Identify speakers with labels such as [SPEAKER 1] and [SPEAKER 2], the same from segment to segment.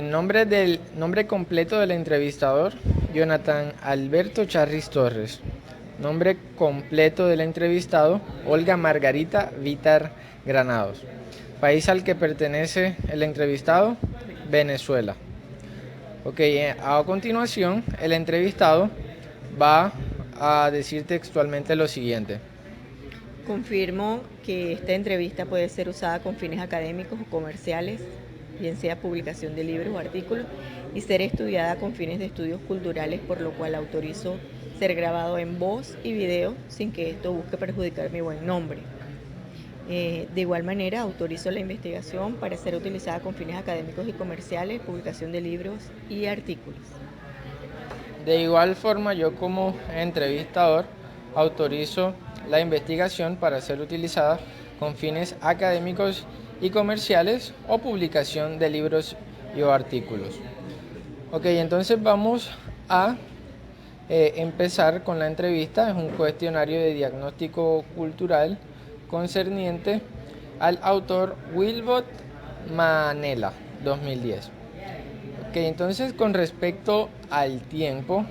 [SPEAKER 1] Nombre completo del entrevistador, Jonathan Alberto Charris Torres. Nombre completo del entrevistado, Olga Margarita Vitar Granados. País al que pertenece el entrevistado, Venezuela. Ok, a continuación, el entrevistado va a decir textualmente lo siguiente.
[SPEAKER 2] Confirmo que esta entrevista puede ser usada con fines académicos o comerciales, bien sea publicación de libros o artículos, y ser estudiada con fines de estudios culturales, por lo cual autorizo ser grabado en voz y video sin que esto busque perjudicar mi buen nombre. De igual manera, autorizo la investigación para ser utilizada con fines académicos y comerciales, publicación de libros y artículos.
[SPEAKER 1] De igual forma, yo como entrevistador autorizo la investigación para ser utilizada con fines académicos y comerciales o publicación de libros y o artículos. Ok, entonces vamos a empezar con la entrevista. Es un cuestionario de diagnóstico cultural concerniente al autor Wilbot Manela, 2010. Ok, entonces con respecto al tiempo,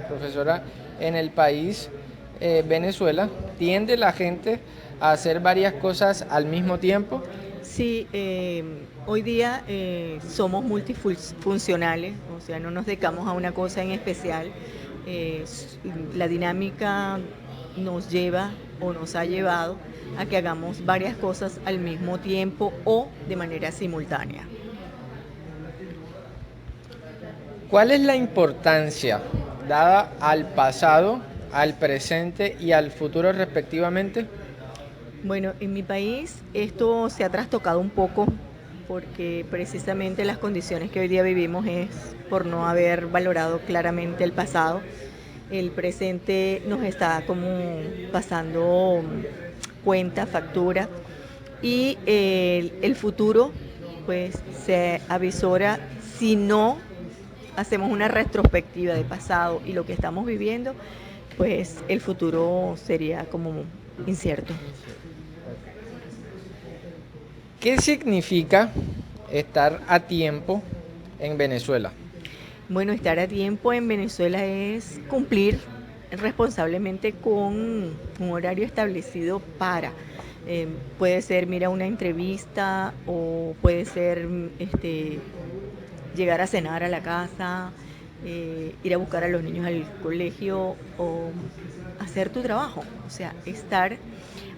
[SPEAKER 1] profesora, en el país Venezuela, ¿tiende la gente a hacer varias cosas al mismo tiempo?
[SPEAKER 2] Sí, hoy día somos multifuncionales, o sea, no nos dedicamos a una cosa en especial. La dinámica nos lleva o nos ha llevado a que hagamos varias cosas al mismo tiempo o de manera simultánea.
[SPEAKER 1] ¿Cuál es la importancia dada al pasado, al presente y al futuro respectivamente?
[SPEAKER 2] Bueno, en mi país esto se ha trastocado un poco porque precisamente las condiciones que hoy día vivimos es por no haber valorado claramente el pasado. El presente nos está como pasando cuenta, factura, y el futuro pues se avisora si no hacemos una retrospectiva de pasado y lo que estamos viviendo, pues el futuro sería como incierto.
[SPEAKER 1] ¿Qué significa estar a tiempo en Venezuela?
[SPEAKER 2] Bueno, estar a tiempo en Venezuela es cumplir responsablemente con un horario establecido para. Puede ser, mira, una entrevista o puede ser llegar a cenar a la casa, ir a buscar a los niños al colegio o hacer tu trabajo. O sea, estar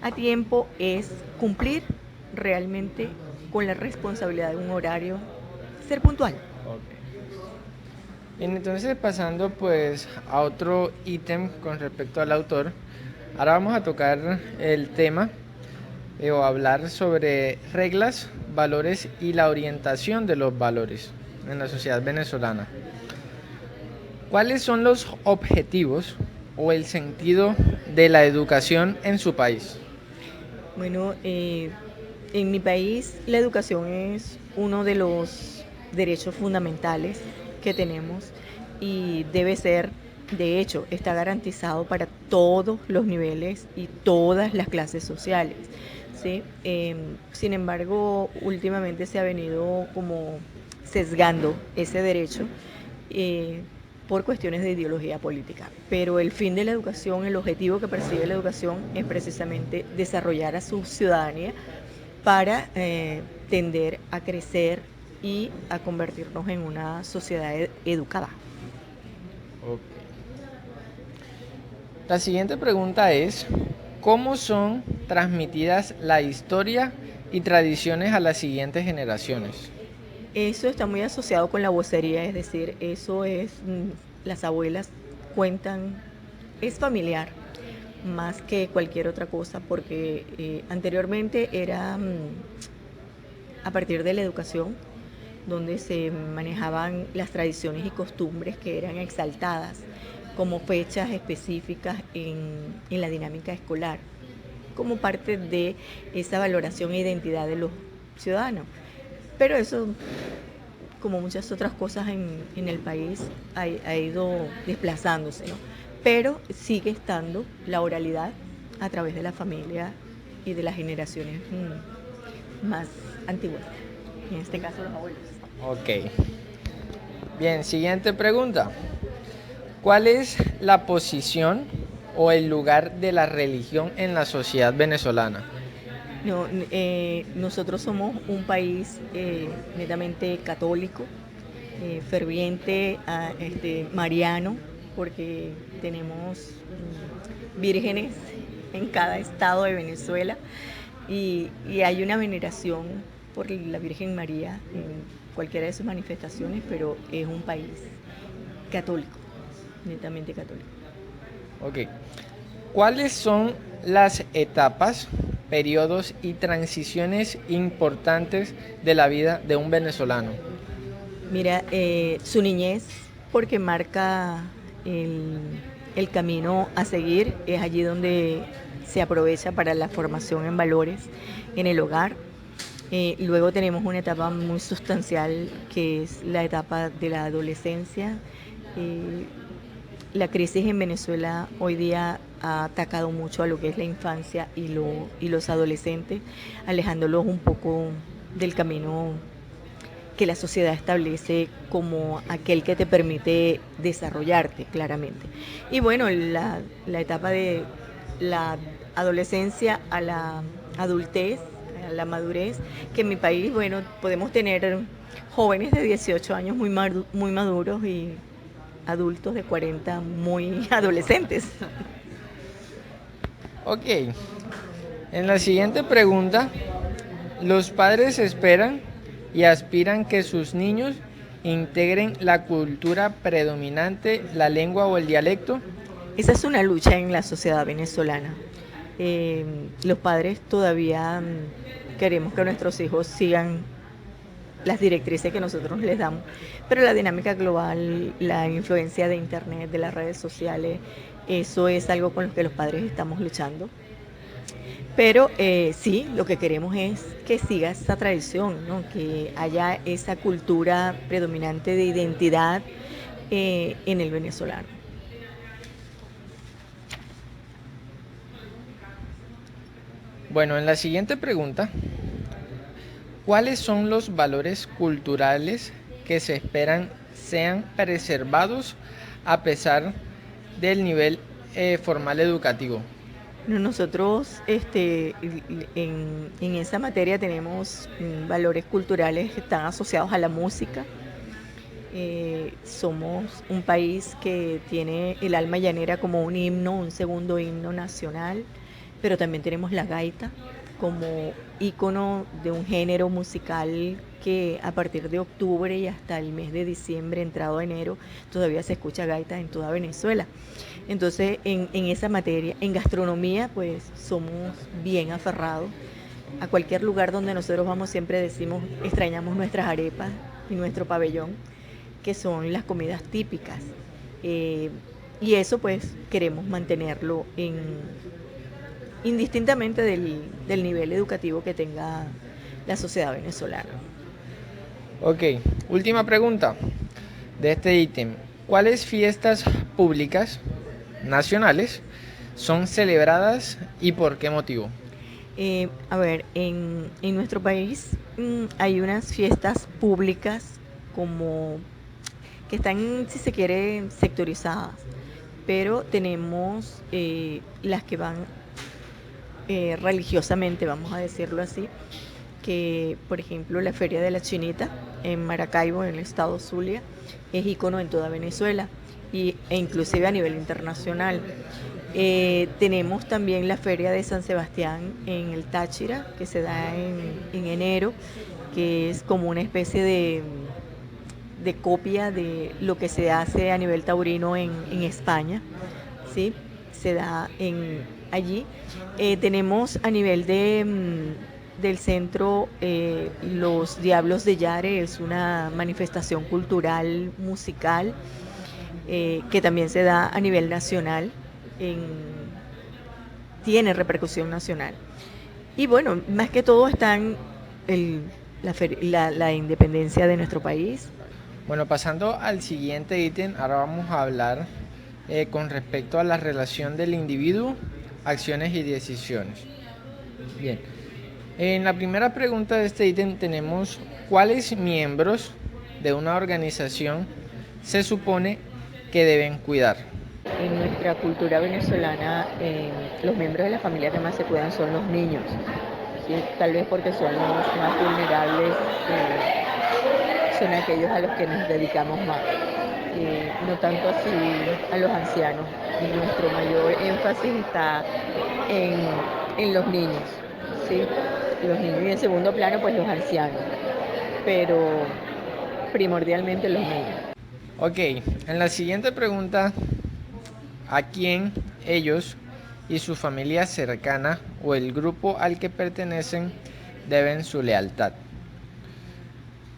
[SPEAKER 2] a tiempo es cumplir realmente con la responsabilidad de un horario, ser puntual.
[SPEAKER 1] Bien, entonces pasando pues a otro ítem con respecto al autor, ahora vamos a tocar el tema o hablar sobre reglas, valores y la orientación de los valores en la sociedad venezolana. ¿Cuáles son los objetivos o el sentido de la educación en su país?
[SPEAKER 2] Bueno, en mi país la educación es uno de los derechos fundamentales que tenemos y debe ser, de hecho, está garantizado para todos los niveles y todas las clases sociales. ¿Sí? Sin embargo, últimamente se ha venido como sesgando ese derecho eh, por cuestiones de ideología política. Pero el fin de la educación, el objetivo que persigue la educación es precisamente desarrollar a su ciudadanía para tender a crecer y a convertirnos en una sociedad educada.
[SPEAKER 1] Ok. La siguiente pregunta es, ¿cómo son transmitidas la historia y tradiciones a las siguientes generaciones?
[SPEAKER 2] Eso está muy asociado con la vocería, es decir, eso es, las abuelas cuentan, es familiar más que cualquier otra cosa, porque anteriormente era a partir de la educación donde se manejaban las tradiciones y costumbres que eran exaltadas como fechas específicas en la dinámica escolar, como parte de esa valoración e identidad de los ciudadanos. Pero eso, como muchas otras cosas en el país, ha ido desplazándose, ¿no? Pero sigue estando la oralidad a través de la familia y de las generaciones más antiguas, en este caso los abuelos.
[SPEAKER 1] Ok. Bien, siguiente pregunta. ¿Cuál es la posición o el lugar de la religión en la sociedad venezolana?
[SPEAKER 2] No, nosotros somos un país netamente católico, ferviente, mariano, porque tenemos vírgenes en cada estado de Venezuela y hay una veneración por la Virgen María en cualquiera de sus manifestaciones, pero es un país católico, netamente católico.
[SPEAKER 1] Ok. ¿Cuáles son las etapas, periodos y transiciones importantes de la vida de un venezolano?
[SPEAKER 2] Mira, su niñez, porque marca el, el camino a seguir, es allí donde se aprovecha para la formación en valores en el hogar. Luego tenemos una etapa muy sustancial que es la etapa de la adolescencia. Eh, la crisis en Venezuela hoy día ha atacado mucho a lo que es la infancia y los adolescentes, alejándolos un poco del camino que la sociedad establece como aquel que te permite desarrollarte claramente. Y bueno, la etapa de la adolescencia a la adultez, a la madurez, que en mi país, bueno, podemos tener jóvenes de 18 años muy maduros y adultos de 40 muy adolescentes.
[SPEAKER 1] Ok. En la siguiente pregunta, los padres esperan y aspiran que sus niños integren la cultura predominante, la lengua o el dialecto.
[SPEAKER 2] Esa es una lucha en la sociedad venezolana. Los padres todavía queremos que nuestros hijos sigan las directrices que nosotros les damos, pero la dinámica global, la influencia de internet, de las redes sociales, eso es algo con lo que los padres estamos luchando. Pero sí, lo que queremos es que siga esa tradición, ¿no? Que haya esa cultura predominante de identidad en el venezolano.
[SPEAKER 1] Bueno, en la siguiente pregunta, ¿cuáles son los valores culturales que se esperan sean preservados a pesar del nivel formal educativo?
[SPEAKER 2] Nosotros en esa materia tenemos valores culturales que están asociados a la música. Somos un país que tiene el alma llanera como un himno, un segundo himno nacional, pero también tenemos la gaita como ícono de un género musical que a partir de octubre y hasta el mes de diciembre, entrado enero, todavía se escucha gaita en toda Venezuela. Entonces, en esa materia, en gastronomía, pues somos bien aferrados. A cualquier lugar donde nosotros vamos siempre decimos, extrañamos nuestras arepas y nuestro pabellón, que son las comidas típicas. Y eso pues queremos mantenerlo indistintamente del nivel educativo que tenga la sociedad venezolana.
[SPEAKER 1] Ok, última pregunta de este ítem. ¿Cuáles fiestas públicas nacionales son celebradas y por qué motivo?
[SPEAKER 2] A ver, en nuestro país hay unas fiestas públicas como que están, si se quiere, sectorizadas, pero tenemos las que van religiosamente, vamos a decirlo así, que por ejemplo la Feria de la Chinita en Maracaibo, en el estado Zulia, es ícono en toda Venezuela e inclusive a nivel internacional. Tenemos también la Feria de San Sebastián en el Táchira, que se da en enero, que es como una especie de copia de lo que se hace a nivel taurino en España, ¿sí? Se da allí. Tenemos a nivel del centro los Diablos de Yare, es una manifestación cultural, musical, que también se da a nivel nacional, tiene repercusión nacional. Y bueno, más que todo está en la independencia de nuestro país.
[SPEAKER 1] Bueno, pasando al siguiente ítem, ahora vamos a hablar con respecto a la relación del individuo, acciones y decisiones. Bien, en la primera pregunta de este ítem tenemos cuáles miembros de una organización se supone que deben cuidar?
[SPEAKER 2] En nuestra cultura venezolana, los miembros de la familia que más se cuidan son los niños, ¿sí? Tal vez porque son los más vulnerables, son aquellos a los que nos dedicamos más, no tanto así a los ancianos. Nuestro mayor énfasis está en los niños, ¿sí? Los niños, y en segundo plano pues los ancianos, pero primordialmente los niños.
[SPEAKER 1] Ok, en la siguiente pregunta, ¿a quién ellos y su familia cercana o el grupo al que pertenecen deben su lealtad?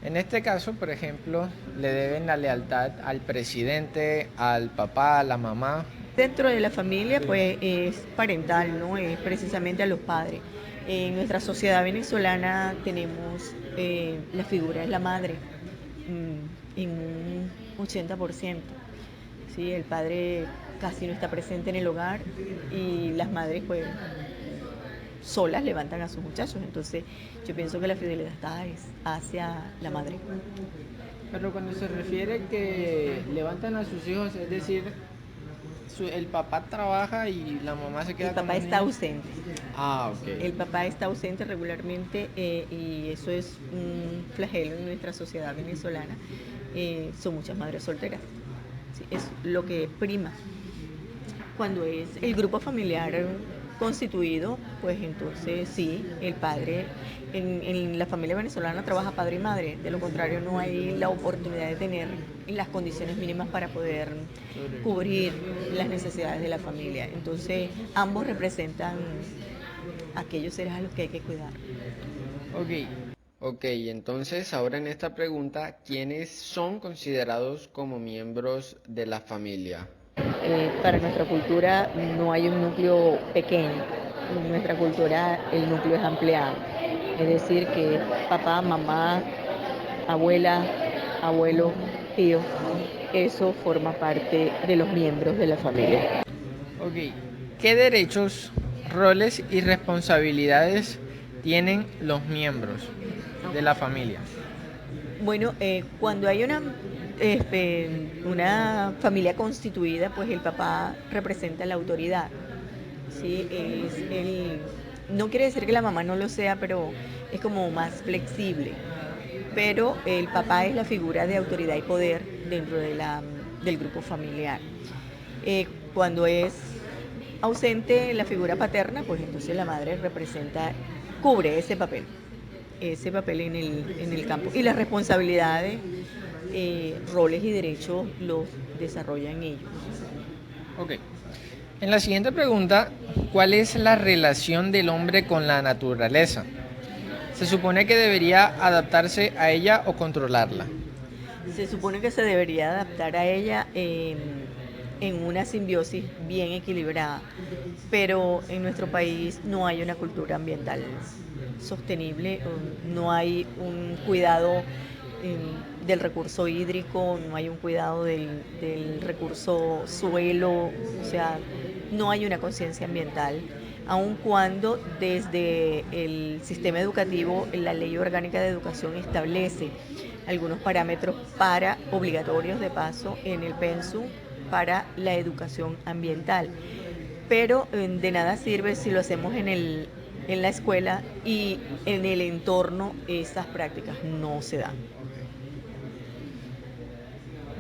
[SPEAKER 1] En este caso, por ejemplo, le deben la lealtad al presidente, al papá, a la mamá.
[SPEAKER 2] Dentro de la familia, pues es parental, ¿no? Es precisamente a los padres. En nuestra sociedad venezolana tenemos la figura de la madre en un 80%. ¿Sí? El padre casi no está presente en el hogar y las madres, pues, solas levantan a sus muchachos. Entonces, yo pienso que la fidelidad está hacia la madre.
[SPEAKER 1] Pero cuando se refiere que levantan a sus hijos, es decir, el papá trabaja y la mamá se queda
[SPEAKER 2] El
[SPEAKER 1] con
[SPEAKER 2] papá
[SPEAKER 1] los
[SPEAKER 2] está
[SPEAKER 1] niños.
[SPEAKER 2] ausente.
[SPEAKER 1] Ah, ok.
[SPEAKER 2] El papá está ausente regularmente y eso es un flagelo en nuestra sociedad venezolana. Son muchas madres solteras. Sí, es lo que prima. Cuando es el grupo familiar constituido, pues entonces sí, el padre, en la familia venezolana trabaja padre y madre, de lo contrario no hay la oportunidad de tener las condiciones mínimas para poder cubrir las necesidades de la familia. Entonces ambos representan aquellos seres a los que hay que cuidar.
[SPEAKER 1] Ok, entonces ahora en esta pregunta, ¿quiénes son considerados como miembros de la familia?
[SPEAKER 2] Para nuestra cultura no hay un núcleo pequeño, en nuestra cultura el núcleo es ampliado, es decir que papá, mamá, abuela, abuelo, tío, eso forma parte de los miembros de la familia.
[SPEAKER 1] Ok, ¿qué derechos, roles y responsabilidades tienen los miembros de la familia?
[SPEAKER 2] Bueno, cuando hay una familia constituida, pues el papá representa la autoridad. ¿Sí? No quiere decir que la mamá no lo sea, pero es como más flexible. Pero el papá es la figura de autoridad y poder dentro del grupo familiar. Cuando es ausente la figura paterna, pues entonces la madre cubre ese papel en el campo. Y las responsabilidades, roles y derechos los desarrollan ellos.
[SPEAKER 1] Ok. En la siguiente pregunta, ¿cuál es la relación del hombre con la naturaleza? ¿Se supone que debería adaptarse a ella o controlarla?
[SPEAKER 2] Se supone que se debería adaptar a ella en una simbiosis bien equilibrada, pero en nuestro país no hay una cultura ambiental sostenible, no hay un cuidado del recurso hídrico, no hay un cuidado del recurso suelo, o sea, no hay una conciencia ambiental, aun cuando desde el sistema educativo la Ley Orgánica de Educación establece algunos parámetros obligatorios de paso en el pensum para la educación ambiental. Pero de nada sirve si lo hacemos en la escuela y en el entorno esas prácticas no se dan.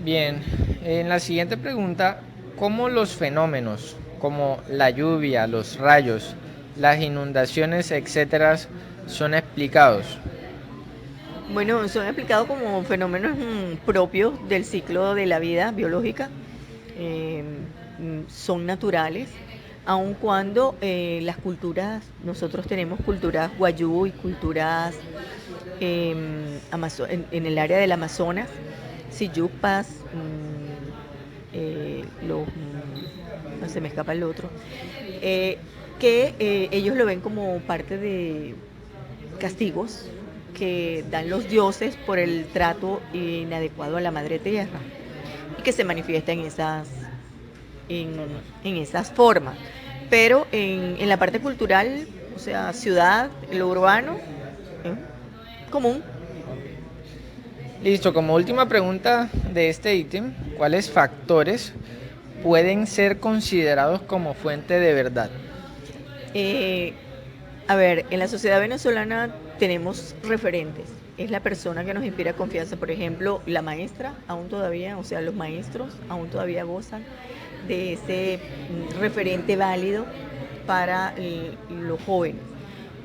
[SPEAKER 1] Bien, en la siguiente pregunta, ¿cómo los fenómenos como la lluvia, los rayos, las inundaciones, etcétera, son explicados?
[SPEAKER 2] Bueno, son explicados como fenómenos propios del ciclo de la vida biológica, son naturales, aun cuando las culturas, nosotros tenemos culturas guayú y culturas en el área del Amazonas, siyupas, no se me escapa el otro, que ellos lo ven como parte de castigos que dan los dioses por el trato inadecuado a la madre tierra y que se manifiesta en esas formas. Pero en la parte cultural, o sea, ciudad, lo urbano, común.
[SPEAKER 1] Listo, como última pregunta de este ítem, ¿cuáles factores pueden ser considerados como fuente de verdad?
[SPEAKER 2] Eh, a ver, en la sociedad venezolana tenemos referentes. Es la persona que nos inspira confianza. Por ejemplo, la maestra, aún todavía, o sea, los maestros aún todavía gozan de ese referente válido para los jóvenes.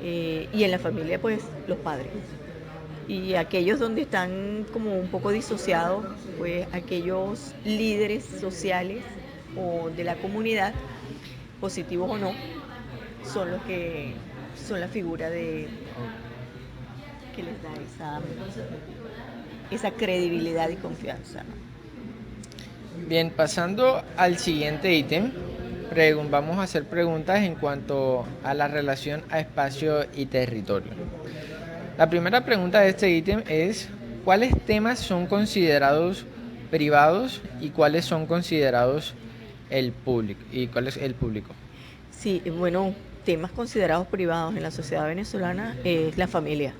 [SPEAKER 2] Y en la familia, pues, los padres. Y aquellos donde están como un poco disociados, pues aquellos líderes sociales o de la comunidad, positivos o no, son los que son la figura de que les da esa credibilidad y confianza, ¿no?
[SPEAKER 1] Bien, pasando al siguiente ítem, vamos a hacer preguntas en cuanto a la relación a espacio y territorio. La primera pregunta de este ítem es, ¿cuáles temas son considerados privados y cuáles son considerados el público? ¿Y cuál es el público?
[SPEAKER 2] Sí, bueno, temas considerados privados en la sociedad venezolana es la familia.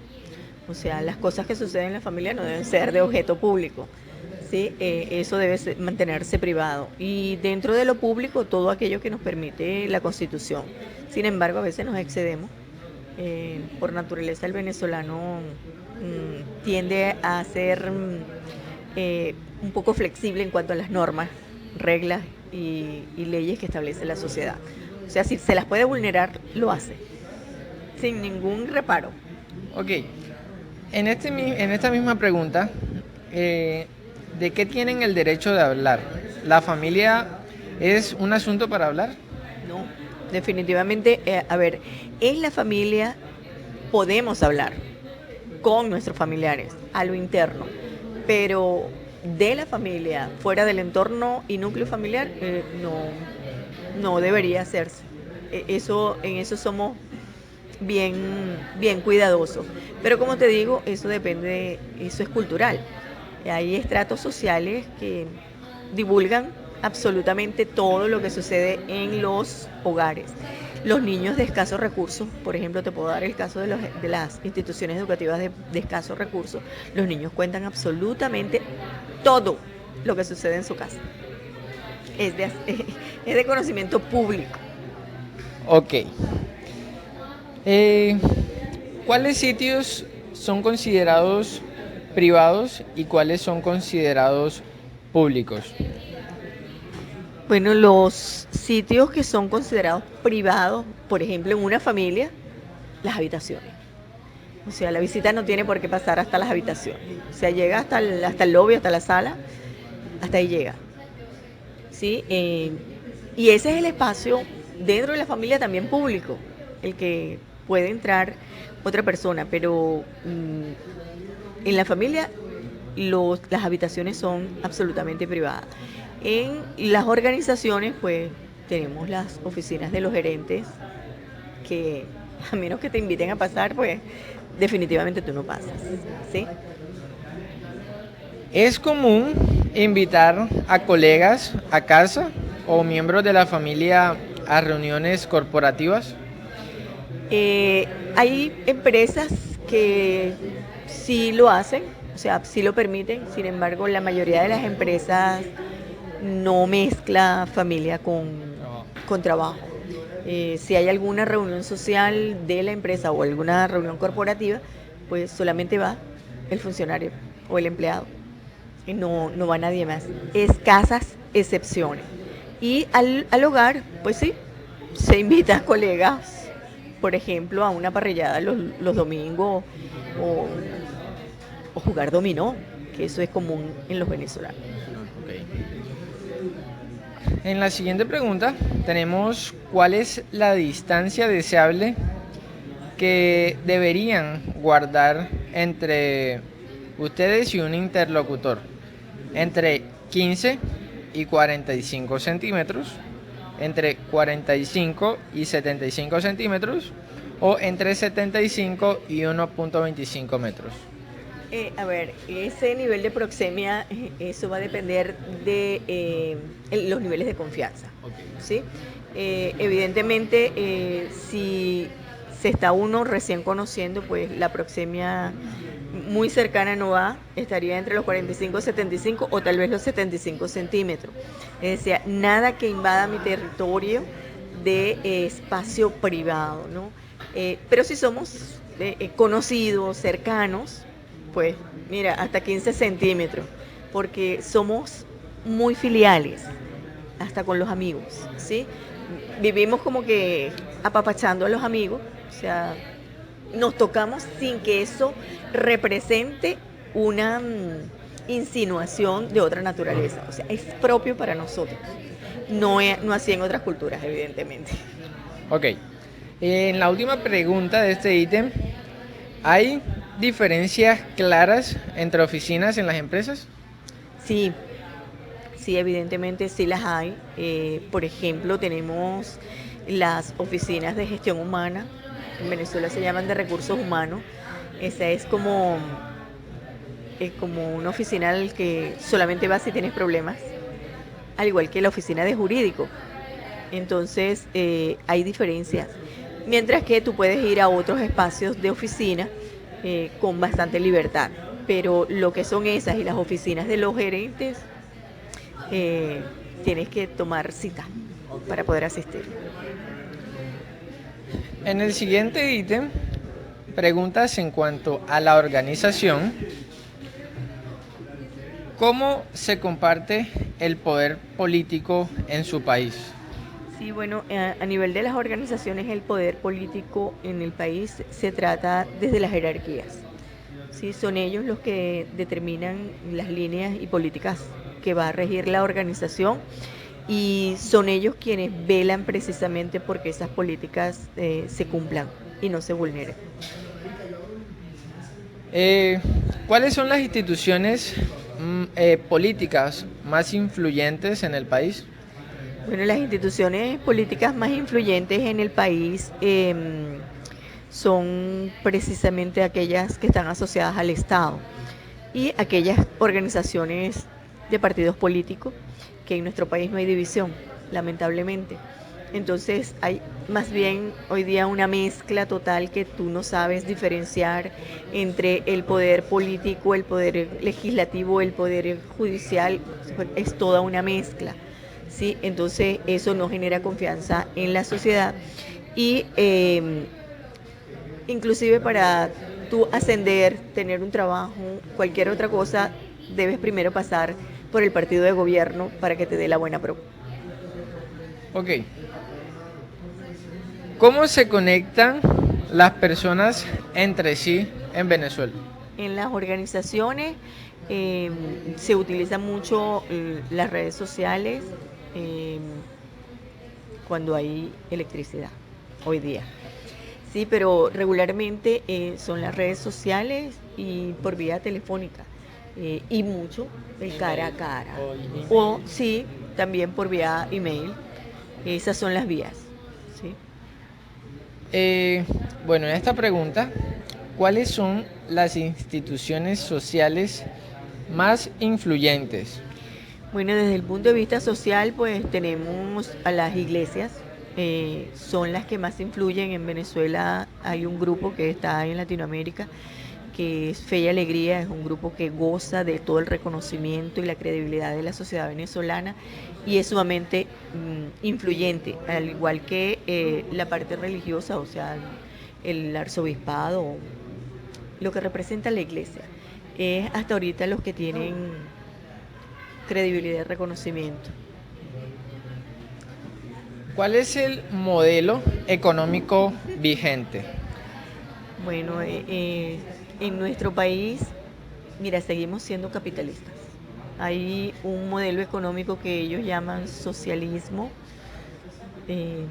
[SPEAKER 2] O sea, las cosas que suceden en la familia no deben ser de objeto público. Sí, eso debe mantenerse privado. Y dentro de lo público, todo aquello que nos permite la Constitución. Sin embargo, a veces nos excedemos. Por naturaleza, el venezolano tiende a ser un poco flexible en cuanto a las normas, reglas y leyes que establece la sociedad. O sea, si se las puede vulnerar, lo hace, sin ningún reparo.
[SPEAKER 1] Ok, en esta misma pregunta, ¿de qué tienen el derecho de hablar? ¿La familia es un asunto para hablar?
[SPEAKER 2] No, definitivamente, a ver, en la familia podemos hablar con nuestros familiares, a lo interno, pero de la familia, fuera del entorno y núcleo familiar, no debería hacerse. En eso somos bien cuidadosos. Pero como te digo, eso depende, eso es cultural. Hay estratos sociales que divulgan absolutamente todo lo que sucede en los hogares. Los niños de escasos recursos, por ejemplo, te puedo dar el caso de las instituciones educativas de escasos recursos, los niños cuentan absolutamente todo lo que sucede en su casa. Es de conocimiento público.
[SPEAKER 1] Ok. ¿Cuáles sitios son considerados privados y cuáles son considerados públicos?
[SPEAKER 2] Bueno, los sitios que son considerados privados, por ejemplo, en una familia, las habitaciones. O sea, la visita no tiene por qué pasar hasta las habitaciones. O sea, llega hasta el lobby, hasta la sala, hasta ahí llega. ¿Sí? Y ese es el espacio dentro de la familia también público, el que puede entrar otra persona, pero en la familia las habitaciones son absolutamente privadas. En las organizaciones, pues, tenemos las oficinas de los gerentes, que a menos que te inviten a pasar, pues, definitivamente tú no pasas, ¿sí?
[SPEAKER 1] ¿Es común invitar a colegas a casa o miembros de la familia a reuniones corporativas?
[SPEAKER 2] Hay empresas que sí lo hacen, o sea, sí lo permiten. Sin embargo, la mayoría de las empresas no mezcla familia con trabajo. Si hay alguna reunión social de la empresa o alguna reunión corporativa, pues solamente va el funcionario o el empleado. Y no va nadie más. Escasas excepciones. Y al hogar, pues sí, se invita a colegas, por ejemplo, a una parrillada los domingos o jugar dominó, que eso es común en los venezolanos.
[SPEAKER 1] Okay. En la siguiente pregunta tenemos ¿cuál es la distancia deseable que deberían guardar entre ustedes y un interlocutor? Entre 15 y 45 centímetros, entre 45 y 75 centímetros o entre 75 y 1.25 metros.
[SPEAKER 2] A ver, ese nivel de proxemia, eso va a depender de los niveles de confianza.
[SPEAKER 1] Okay.
[SPEAKER 2] ¿Sí? Evidentemente, si se está uno recién conociendo, pues la proxemia muy cercana no va, estaría entre los 45 y 75 o tal vez los 75 centímetros. Es decir, nada que invada mi territorio de espacio privado, ¿no? Pero si somos conocidos, cercanos, pues mira, hasta 15 centímetros, porque somos muy filiales, hasta con los amigos, ¿sí? Vivimos como que apapachando a los amigos, o sea, nos tocamos sin que eso represente una insinuación de otra naturaleza, o sea, es propio para nosotros, no así en otras culturas, evidentemente.
[SPEAKER 1] Ok. En la última pregunta de este ítem, ¿hay diferencias claras entre oficinas en las empresas?
[SPEAKER 2] Sí, sí, evidentemente sí las hay. Por ejemplo, tenemos las oficinas de gestión humana, en Venezuela se llaman de recursos humanos. Esa es como una oficina al que solamente vas si tienes problemas, al igual que la oficina de jurídico. Entonces, hay diferencias. Mientras que tú puedes ir a otros espacios de oficina con bastante libertad. Pero lo que son esas y las oficinas de los gerentes, eh, tienes que tomar cita para poder asistir.
[SPEAKER 1] En el siguiente ítem, preguntas en cuanto a la organización. ¿Cómo se comparte el poder político en su país?
[SPEAKER 2] Sí, bueno, a nivel de las organizaciones, el poder político en el país se trata desde las jerarquías. Sí, son ellos los que determinan las líneas y políticas que va a regir la organización y son ellos quienes velan precisamente porque esas políticas se cumplan y no se vulneren.
[SPEAKER 1] Eh, ¿Cuáles son las instituciones políticas más influyentes en el país?
[SPEAKER 2] Bueno, las instituciones políticas más influyentes en el país son precisamente aquellas que están asociadas al Estado y aquellas organizaciones de partidos políticos, que en nuestro país no hay división, lamentablemente. Entonces hay más bien hoy día una mezcla total que tú no sabes diferenciar entre el poder político, el poder legislativo, el poder judicial, es toda una mezcla. ¿Sí? Entonces eso no genera confianza en la sociedad y inclusive para tú ascender, tener un trabajo, cualquier otra cosa, debes primero pasar por el partido de gobierno para que te dé la buena pro.
[SPEAKER 1] Ok. ¿Cómo se conectan las personas entre sí en Venezuela?
[SPEAKER 2] En las organizaciones eh, se utilizan mucho las redes sociales eh, cuando hay electricidad hoy día. Sí, pero regularmente son las redes sociales y por vía telefónica y mucho el cara a cara. O sí, también por vía email. Esas son las vías. ¿Sí?
[SPEAKER 1] Eh, bueno, en esta pregunta, ¿cuáles son las instituciones sociales más influyentes?
[SPEAKER 2] Bueno, desde el punto de vista social, pues tenemos a las iglesias, son las que más influyen en Venezuela. Hay un grupo que está en Latinoamérica, que es Fe y Alegría, es un grupo que goza de todo el reconocimiento y la credibilidad de la sociedad venezolana y es sumamente influyente, al igual que la parte religiosa, o sea, el arzobispado, lo que representa la iglesia. Es hasta ahorita los que tienen credibilidad y reconocimiento.
[SPEAKER 1] ¿Cuál es el modelo económico vigente?
[SPEAKER 2] Bueno, en nuestro país, mira, seguimos siendo capitalistas. Hay un modelo económico que ellos llaman socialismo eh,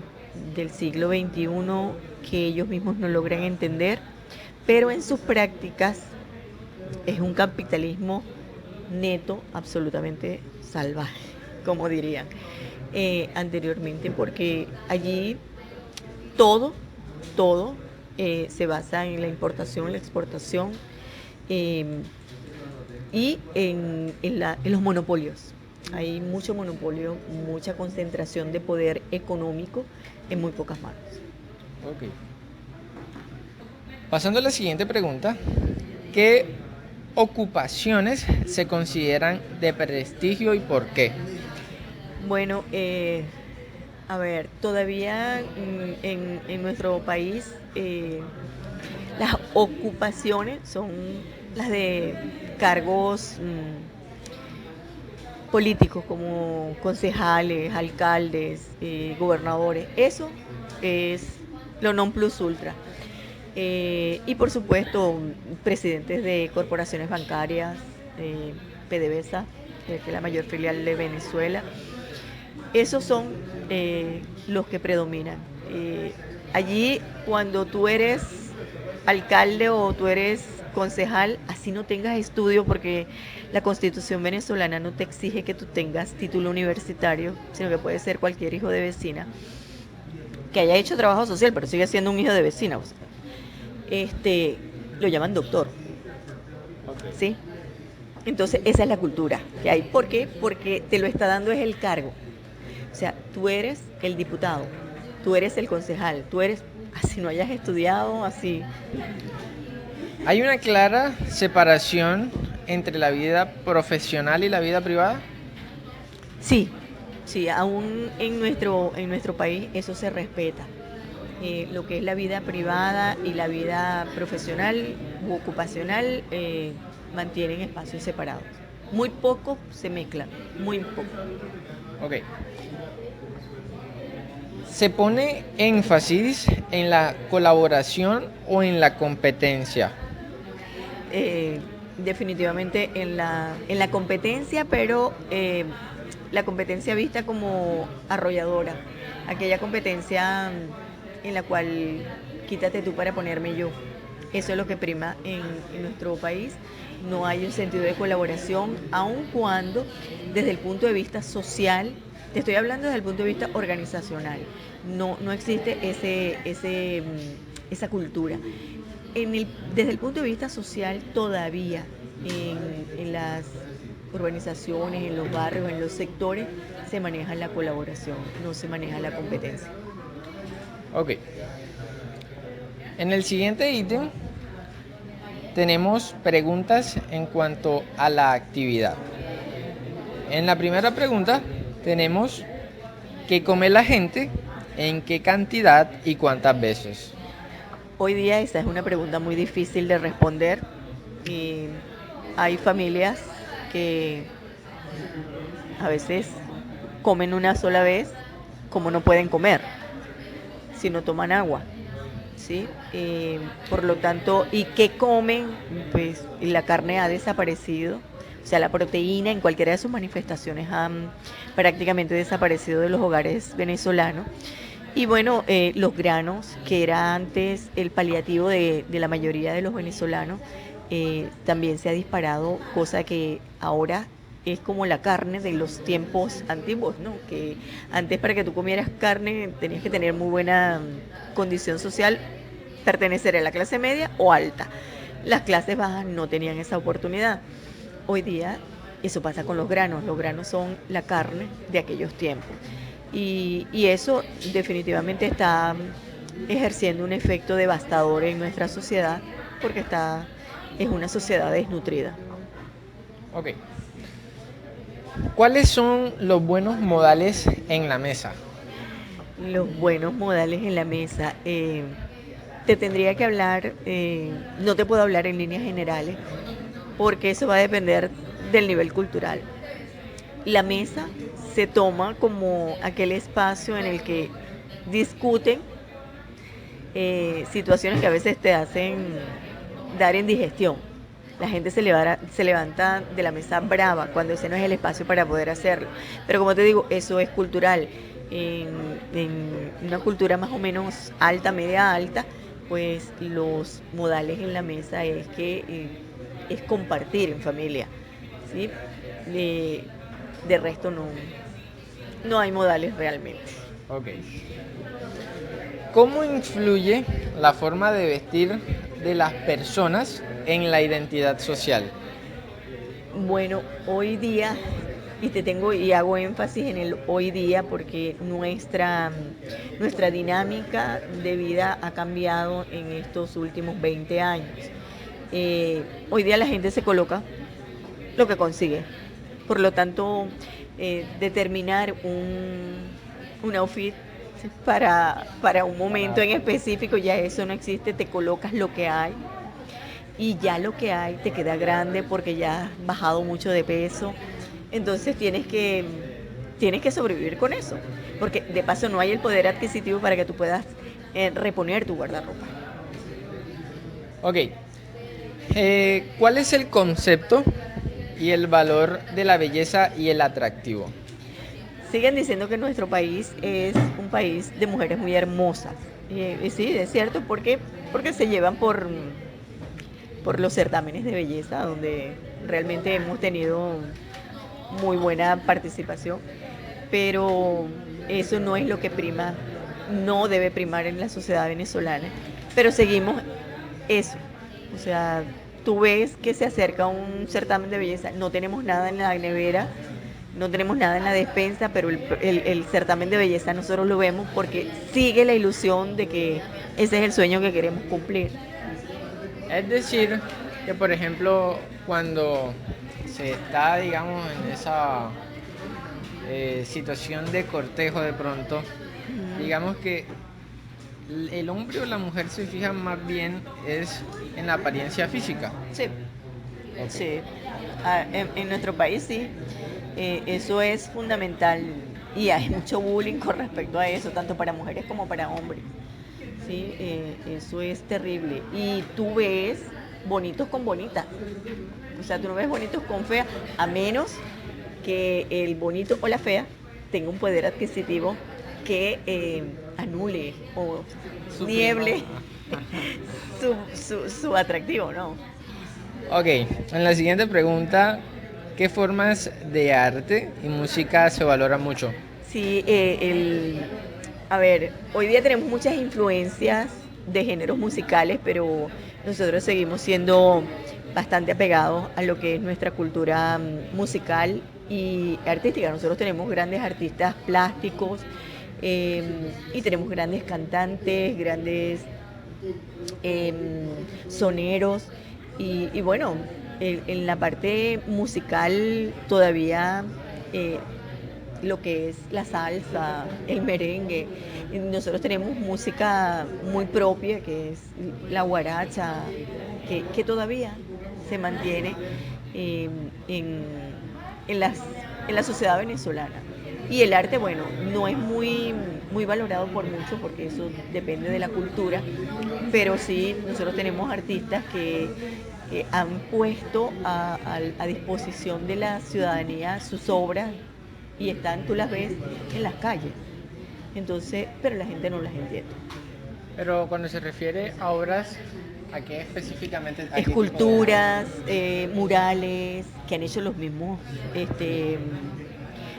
[SPEAKER 2] del siglo XXI que ellos mismos no logran entender, pero en sus prácticas es un capitalismo neto, absolutamente salvaje, como dirían anteriormente, porque allí todo, todo se basa en la importación, la exportación eh, y en los monopolios. Hay mucho monopolio, mucha concentración de poder económico en muy pocas manos.
[SPEAKER 1] Ok. Pasando a la siguiente pregunta, ¿qué ocupaciones se consideran de prestigio y por qué?
[SPEAKER 2] Bueno, a ver, todavía en nuestro país las ocupaciones son las de cargos políticos como concejales, alcaldes, gobernadores. Eso es lo non plus ultra. Y por supuesto, presidentes de corporaciones bancarias, PDVSA, que es la mayor filial de Venezuela. Esos son los que predominan. Allí, cuando tú eres alcalde o tú eres concejal, así no tengas estudio, porque la Constitución venezolana no te exige que tú tengas título universitario, sino que puede ser cualquier hijo de vecina que haya hecho trabajo social, pero sigue siendo un hijo de vecina. O sea, lo llaman doctor, ¿sí? Entonces, esa es la cultura que hay. ¿Por qué? Porque te lo está dando es el cargo. O sea, tú eres el diputado, tú eres el concejal, tú eres, así no hayas estudiado, así.
[SPEAKER 1] ¿Hay una clara separación entre la vida profesional y la vida privada?
[SPEAKER 2] Sí, sí, aún en nuestro país eso se respeta. Lo que es la vida privada y la vida profesional u ocupacional mantienen espacios separados. Muy poco se mezclan, muy poco.
[SPEAKER 1] Ok. ¿Se pone énfasis en la colaboración o en la competencia?
[SPEAKER 2] Definitivamente en la competencia, pero la competencia vista como arrolladora, aquella competencia en la cual quítate tú para ponerme yo. Eso es lo que prima en nuestro país. No hay un sentido de colaboración, aun cuando desde el punto de vista social, te estoy hablando desde el punto de vista organizacional, no existe esa cultura. Desde el punto de vista social, todavía en las urbanizaciones, en los barrios, en los sectores, se maneja la colaboración, no se maneja la competencia.
[SPEAKER 1] Ok. En el siguiente ítem tenemos preguntas en cuanto a la actividad. En la primera pregunta tenemos ¿qué come la gente? ¿En qué cantidad y cuántas veces?
[SPEAKER 2] Hoy día esa es una pregunta muy difícil de responder y hay familias que a veces comen una sola vez, como no pueden comer, si no toman agua, ¿sí? Por lo tanto, ¿y qué comen? Pues la carne ha desaparecido, o sea, la proteína en cualquiera de sus manifestaciones han prácticamente desaparecido de los hogares venezolanos. Y bueno, los granos, que era antes el paliativo de la mayoría de los venezolanos, también se ha disparado, cosa que ahora es como la carne de los tiempos antiguos, ¿no? Que antes, para que tú comieras carne tenías que tener muy buena condición social, pertenecer a la clase media o alta. Las clases bajas no tenían esa oportunidad. Hoy día eso pasa con los granos son la carne de aquellos tiempos. Y eso definitivamente está ejerciendo un efecto devastador en nuestra sociedad, porque es una sociedad desnutrida.
[SPEAKER 1] Ok. ¿Cuáles son los buenos modales en la mesa?
[SPEAKER 2] Los buenos modales en la mesa. Te tendría que hablar, no te puedo hablar en líneas generales, porque eso va a depender del nivel cultural. La mesa se toma como aquel espacio en el que discuten situaciones que a veces te hacen dar indigestión. La gente se levanta de la mesa brava cuando ese no es el espacio para poder hacerlo. Pero como te digo, eso es cultural. En una cultura más o menos alta, media alta, pues los modales en la mesa es que es compartir en familia, ¿sí? De resto no hay modales realmente.
[SPEAKER 1] Ok. ¿Cómo influye la forma de vestir de las personas en la identidad social?
[SPEAKER 2] Bueno, hoy día, y hago énfasis en el hoy día porque nuestra dinámica de vida ha cambiado en estos últimos 20 años. Hoy día la gente se coloca lo que consigue. Por lo tanto, determinar un outfit para un momento en específico, ya eso no existe, te colocas lo que hay y ya lo que hay te queda grande porque ya has bajado mucho de peso. Entonces tienes que sobrevivir con eso, porque de paso no hay el poder adquisitivo para que tú puedas reponer tu guardarropa.
[SPEAKER 1] Ok, ¿cuál es el concepto y el valor de la belleza y el atractivo?
[SPEAKER 2] Siguen diciendo que nuestro país es un país de mujeres muy hermosas. Y sí, es cierto, porque se llevan por los certámenes de belleza, donde realmente hemos tenido muy buena participación, pero eso no es lo que prima, no debe primar en la sociedad venezolana. Pero seguimos eso, o sea, tú ves que se acerca un certamen de belleza, no tenemos nada en la nevera, no tenemos nada en la despensa, pero el certamen de belleza nosotros lo vemos porque sigue la ilusión de que ese es el sueño que queremos cumplir.
[SPEAKER 1] Es decir, que por ejemplo, cuando se está, digamos, en esa situación de cortejo de pronto, digamos que el hombre o la mujer se fijan más bien es en la apariencia física.
[SPEAKER 2] Sí,
[SPEAKER 1] Ok.
[SPEAKER 2] sí. En nuestro país sí, eso es fundamental y hay mucho bullying con respecto a eso, tanto para mujeres como para hombres. Sí, eso es terrible. Y tú ves bonitos con bonitas. O sea, tú no ves bonitos con feas, a menos que el bonito o la fea tenga un poder adquisitivo que anule o nieble su atractivo, ¿no?
[SPEAKER 1] Ok, en la siguiente pregunta, ¿qué formas de arte y música se valoran mucho?
[SPEAKER 2] Sí, a ver, hoy día tenemos muchas influencias de géneros musicales, pero nosotros seguimos siendo bastante apegados a lo que es nuestra cultura musical y artística. Nosotros tenemos grandes artistas plásticos y tenemos grandes cantantes, grandes soneros y bueno, en la parte musical todavía lo que es la salsa, el merengue. Nosotros tenemos música muy propia, que es la guaracha, que todavía se mantiene eh, en, en, las, en la sociedad venezolana. Y el arte, bueno, no es muy valorado por muchos porque eso depende de la cultura, pero sí nosotros tenemos artistas que han puesto a disposición de la ciudadanía sus obras y están, tú las ves en las calles. Entonces, pero la gente no las entiende.
[SPEAKER 1] Pero cuando se refiere a obras, ¿a qué específicamente? ¿A qué tipo de
[SPEAKER 2] Esculturas, murales que han hecho los mismos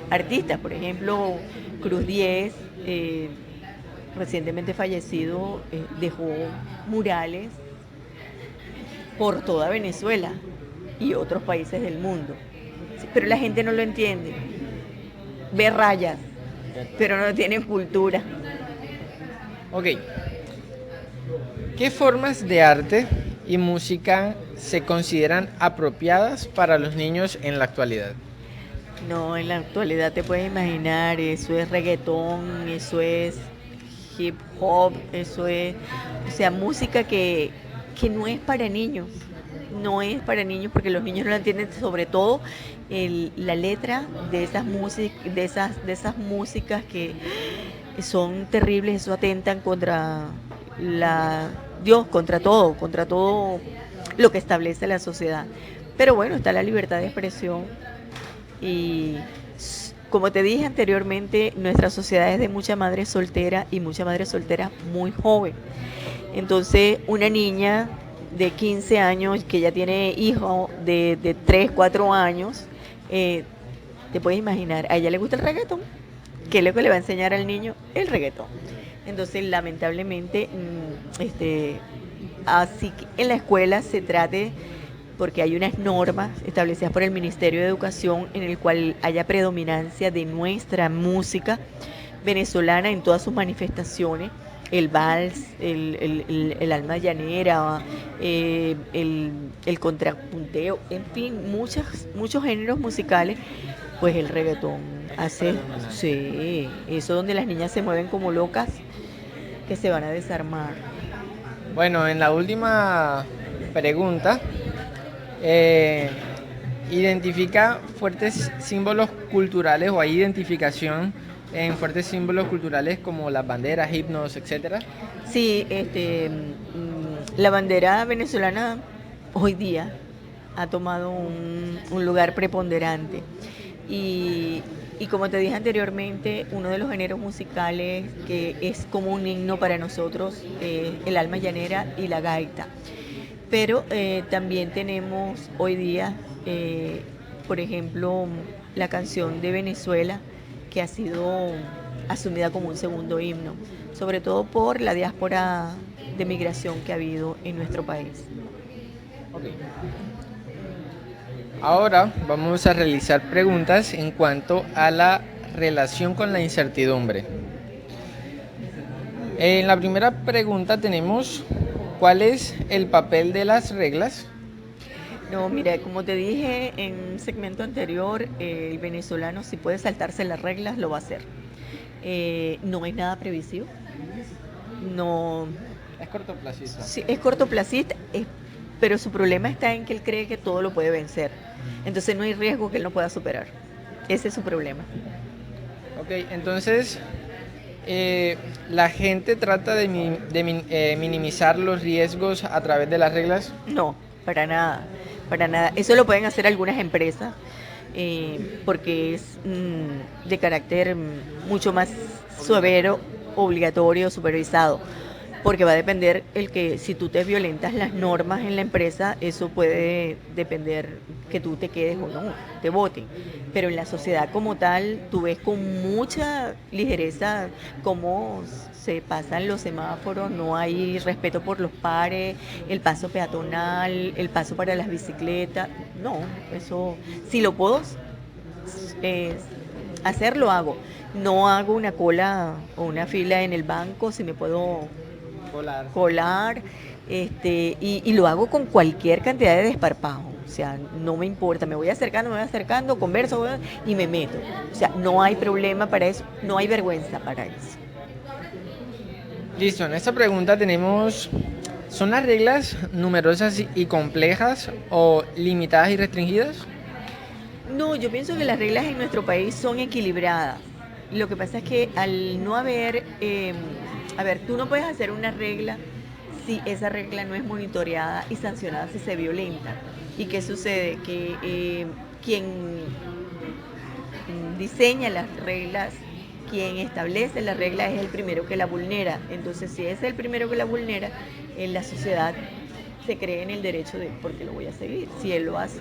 [SPEAKER 2] artistas. Por ejemplo, Cruz 10, recientemente fallecido, dejó murales por toda Venezuela y otros países del mundo. Sí, pero la gente no lo entiende. Ve rayas, pero no tienen cultura.
[SPEAKER 1] Ok, ¿qué formas de arte y música se consideran apropiadas para los niños en la actualidad?
[SPEAKER 2] No, en la actualidad te puedes imaginar, eso es reggaetón, eso es hip hop, eso es, o sea, música que no es para niños, no es para niños porque los niños no la entienden, sobre todo la letra de esas músicas, de esas músicas que son terribles, eso atentan contra Dios, contra todo lo que establece la sociedad. Pero bueno, está la libertad de expresión y como te dije anteriormente, nuestra sociedad es de mucha madre soltera y mucha madre soltera muy joven. Entonces, una niña de 15 años que ya tiene hijo de 3, 4 años, te puedes imaginar, a ella le gusta el reggaetón. ¿Qué es lo que le va a enseñar al niño? El reggaetón. Entonces, lamentablemente, así que en la escuela se trate porque hay unas normas establecidas por el Ministerio de Educación en el cual haya predominancia de nuestra música venezolana en todas sus manifestaciones, el vals, el alma llanera, el contrapunteo, en fin, muchos géneros musicales, pues el reggaetón hace, sí, eso donde las niñas se mueven como locas, que se van a desarmar.
[SPEAKER 1] Bueno, en la última pregunta, eh, ¿identifica fuertes símbolos culturales o hay identificación en fuertes símbolos culturales como las banderas, himnos, etcétera?
[SPEAKER 2] Sí, la bandera venezolana hoy día ha tomado un lugar preponderante. Y, y como te dije anteriormente, uno de los géneros musicales que es como un himno para nosotros, el alma llanera y la gaita. Pero también tenemos hoy día, por ejemplo, la canción de Venezuela, que ha sido asumida como un segundo himno, sobre todo por la diáspora de migración que ha habido en nuestro país.
[SPEAKER 1] Ok. Ahora vamos a realizar preguntas en cuanto a la relación con la incertidumbre. En la primera pregunta tenemos, ¿cuál es el papel de las reglas?
[SPEAKER 2] No, mira, como te dije en un segmento anterior, el venezolano si puede saltarse las reglas lo va a hacer. No es nada previsivo, no,
[SPEAKER 1] Es cortoplacista.
[SPEAKER 2] sí, es cortoplacista, pero su problema está en que él cree que todo lo puede vencer. Entonces no hay riesgo que él no pueda superar. Ese es su problema.
[SPEAKER 1] Ok, entonces la gente trata de minimizar los riesgos a través de las reglas.
[SPEAKER 2] No, para nada, para nada. Eso lo pueden hacer algunas empresas porque es de carácter mucho más severo, obligatorio, supervisado. Porque va a depender el que si tú te violentas las normas en la empresa, eso puede depender que tú te quedes o no, te voten. Pero en la sociedad como tal, tú ves con mucha ligereza cómo se pasan los semáforos, no hay respeto por los pares, el paso peatonal, el paso para las bicicletas. No, eso, si lo puedo eh, hacer, lo hago. No hago una cola o una fila en el banco, si me puedo colar, y lo hago con cualquier cantidad de desparpajo. O sea, no me importa, me voy acercando, converso y me meto. O sea, no hay problema para eso, no hay vergüenza para eso.
[SPEAKER 1] Listo, en esta pregunta tenemos, ¿son las reglas numerosas y complejas o limitadas y restringidas?
[SPEAKER 2] No, yo pienso que las reglas en nuestro país son equilibradas. Lo que pasa es que al no haber, a ver, tú no puedes hacer una regla si esa regla no es monitoreada y sancionada si se violenta. ¿Y qué sucede? Que quien diseña las reglas, quien establece las reglas es el primero que la vulnera. Entonces, si es el primero que la vulnera, en la sociedad se cree en el derecho de, ¿por qué lo voy a seguir? Si él lo hace.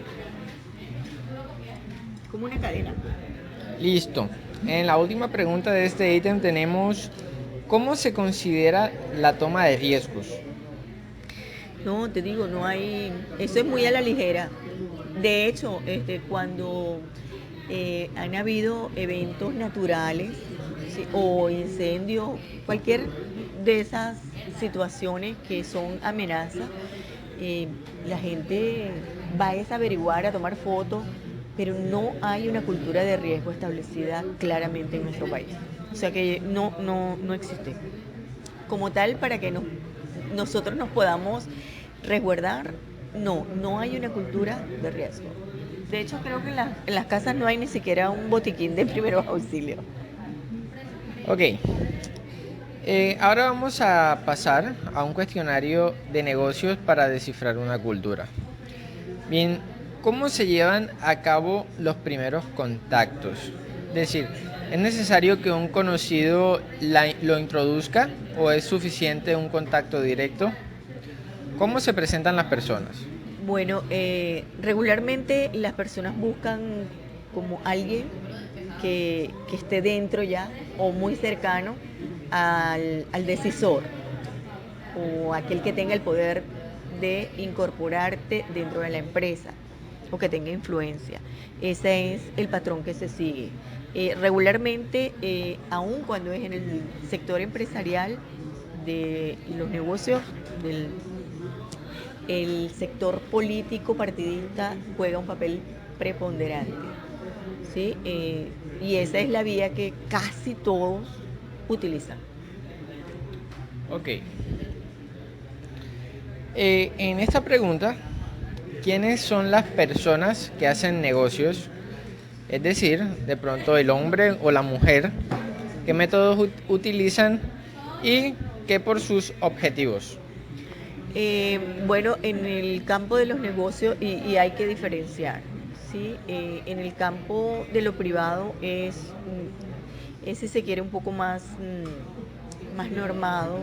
[SPEAKER 2] Como una cadena.
[SPEAKER 1] Listo. En la última pregunta de este ítem tenemos, ¿cómo se considera la toma de riesgos?
[SPEAKER 2] No, te digo, no hay, eso es muy a la ligera. De hecho, cuando han habido eventos naturales, ¿sí? O incendios, cualquier de esas situaciones que son amenazas, la gente va a averiguar, a tomar fotos, pero no hay una cultura de riesgo establecida claramente en nuestro país. O sea que no existe. Como tal, para que nosotros nos podamos resguardar, no hay una cultura de riesgo. De hecho, creo que en las casas no hay ni siquiera un botiquín de primeros auxilios.
[SPEAKER 1] Ok. Ahora vamos a pasar a un cuestionario de negocios para descifrar una cultura. Bien, ¿cómo se llevan a cabo los primeros contactos? Es decir, ¿es necesario que un conocido lo introduzca o es suficiente un contacto directo? ¿Cómo se presentan las personas?
[SPEAKER 2] Bueno, regularmente las personas buscan como alguien que esté dentro ya o muy cercano al decisor o aquel que tenga el poder de incorporarte dentro de la empresa o que tenga influencia. Ese es el patrón que se sigue. Regularmente, aun cuando es en el sector empresarial, de los negocios, el sector político partidista juega un papel preponderante, ¿sí? Y esa es la vía que casi todos utilizan.
[SPEAKER 1] Ok. En esta pregunta, ¿quiénes son las personas que hacen negocios? Es decir, de pronto el hombre o la mujer, ¿qué métodos utilizan y qué por sus objetivos?
[SPEAKER 2] Bueno, en el campo de los negocios, y hay que diferenciar, ¿sí? En el campo de lo privado ese se quiere un poco más normado,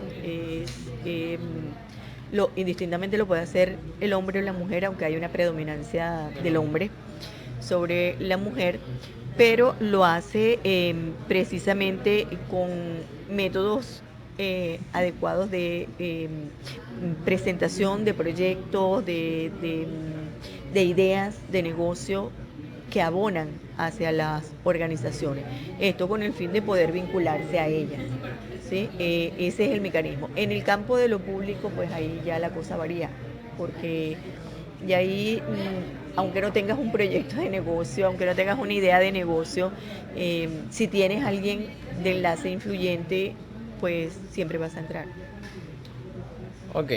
[SPEAKER 2] indistintamente lo puede hacer el hombre o la mujer, aunque hay una predominancia del hombre sobre la mujer, pero lo hace precisamente con métodos adecuados de presentación de proyectos, de ideas de negocio que abonan hacia las organizaciones. Esto con el fin de poder vincularse a ellas. ¿Sí? Ese es el mecanismo. En el campo de lo público, pues ahí ya la cosa varía, porque y ahí, aunque no tengas un proyecto de negocio, aunque no tengas una idea de negocio, si tienes alguien de enlace influyente, pues siempre vas a entrar.
[SPEAKER 1] Ok.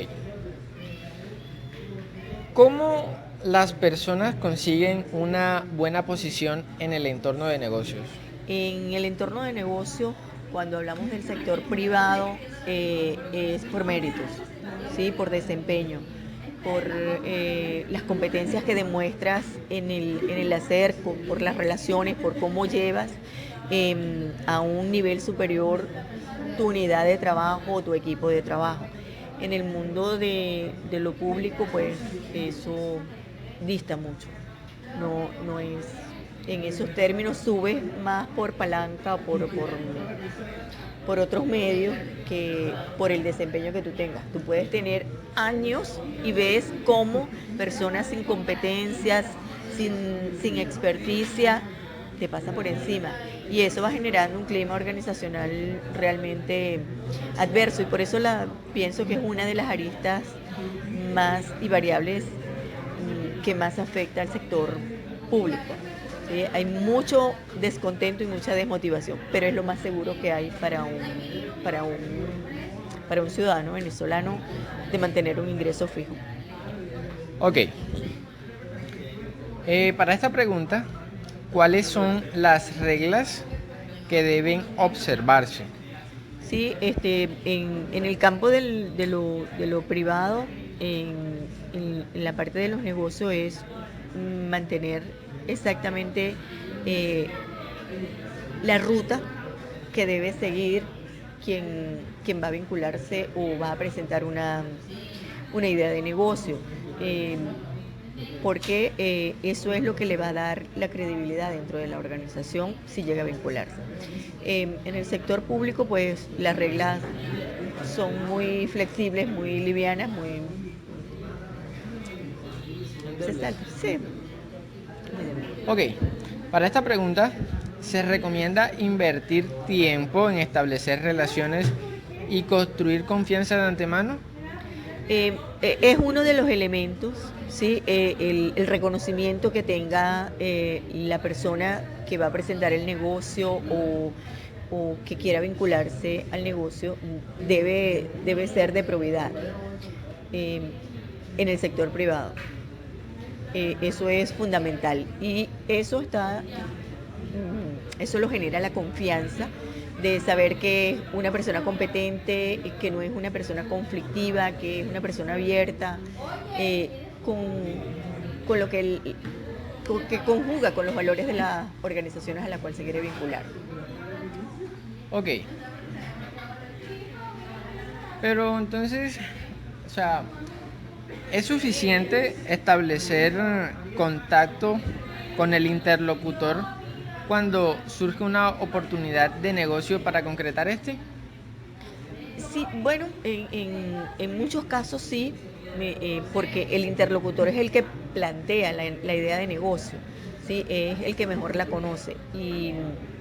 [SPEAKER 1] ¿Cómo las personas consiguen una buena posición en el entorno de negocios?
[SPEAKER 2] En el entorno de negocio, cuando hablamos del sector privado, es por méritos, ¿sí? Por desempeño, por las competencias que demuestras en el hacer, por las relaciones, por cómo llevas a un nivel superior tu unidad de trabajo o tu equipo de trabajo. En el mundo de lo público, pues eso dista mucho. No es, en esos términos subes más por palanca o por otros medios que por el desempeño que tú tengas. Tú puedes tener años y ves cómo personas sin competencias, sin experticia, te pasa por encima. Y eso va generando un clima organizacional realmente adverso. Y por eso pienso que es una de las aristas más y variables que más afecta al sector público. ¿Sí? Hay mucho descontento y mucha desmotivación, pero es lo más seguro que hay para un ciudadano venezolano de mantener un ingreso fijo.
[SPEAKER 1] Ok. Para esta pregunta, ¿cuáles son las reglas que deben observarse?
[SPEAKER 2] Sí, en el campo de lo privado, en la parte de los negocios es mantener exactamente la ruta que debe seguir quien va a vincularse o va a presentar una idea de negocio. Porque eso es lo que le va a dar la credibilidad dentro de la organización si llega a vincularse. En el sector público, pues las reglas son muy flexibles, muy livianas, muy... Se salta, sí.
[SPEAKER 1] Ok, para esta pregunta, ¿se recomienda invertir tiempo en establecer relaciones y construir confianza de antemano?
[SPEAKER 2] Es uno de los elementos, ¿sí? El reconocimiento que tenga la persona que va a presentar el negocio o que quiera vincularse al negocio debe ser de probidad en el sector privado. Eso es fundamental y eso eso lo genera la confianza de saber que es una persona competente, que no es una persona conflictiva, que es una persona abierta, con lo que conjuga con los valores de las organizaciones a las cuales se quiere vincular.
[SPEAKER 1] Ok. Pero entonces, o sea, ¿es suficiente establecer contacto con el interlocutor cuando surge una oportunidad de negocio para concretar este?
[SPEAKER 2] Sí, bueno, en muchos casos sí, porque el interlocutor es el que plantea la idea de negocio, ¿sí? Es el que mejor la conoce y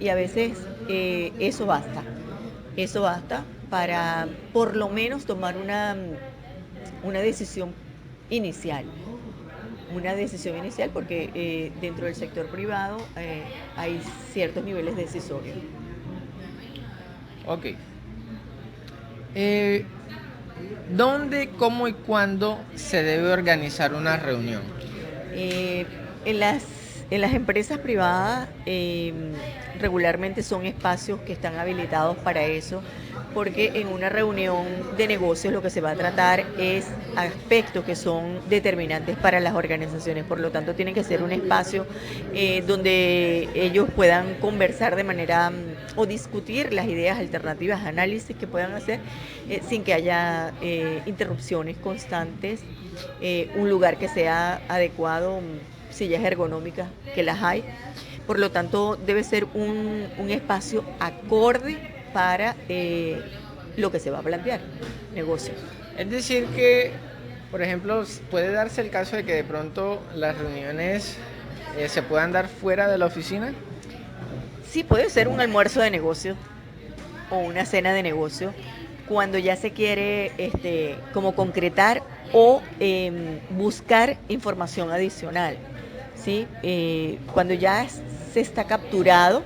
[SPEAKER 2] a veces eso basta para por lo menos tomar una decisión inicial. Una decisión inicial porque dentro del sector privado hay ciertos niveles decisorios.
[SPEAKER 1] Ok. Eh, ¿Dónde, cómo y cuándo se debe organizar una reunión?
[SPEAKER 2] Eh, en las empresas privadas regularmente son espacios que están habilitados para eso, porque en una reunión de negocios lo que se va a tratar es aspectos que son determinantes para las organizaciones. Por lo tanto, tiene que ser un espacio donde ellos puedan conversar de manera o discutir las ideas alternativas, análisis que puedan hacer sin que haya interrupciones constantes, un lugar que sea adecuado, sillas ergonómicas, que las hay. Por lo tanto, debe ser un espacio acorde para lo que se va a plantear, negocio.
[SPEAKER 1] Es decir que, por ejemplo, puede darse el caso de que de pronto las reuniones se puedan dar fuera de la oficina.
[SPEAKER 2] Sí, puede ser un almuerzo de negocio o una cena de negocio cuando ya se quiere como concretar o buscar información adicional, ¿sí? Cuando ya se está capturado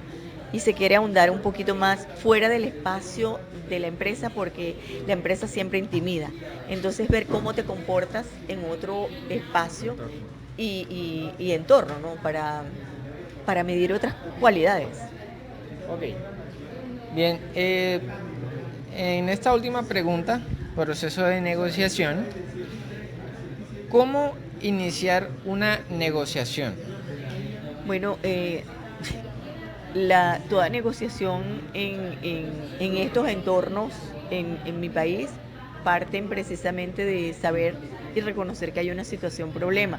[SPEAKER 2] y se quiere ahondar un poquito más fuera del espacio de la empresa, porque la empresa siempre intimida. Entonces, ver cómo te comportas en otro espacio y entorno, ¿no? Para medir otras cualidades.
[SPEAKER 1] Ok. Bien, en esta última pregunta, proceso de negociación, ¿cómo iniciar una negociación?
[SPEAKER 2] Bueno, toda negociación en estos entornos en mi país parten precisamente de saber y reconocer que hay una situación problema,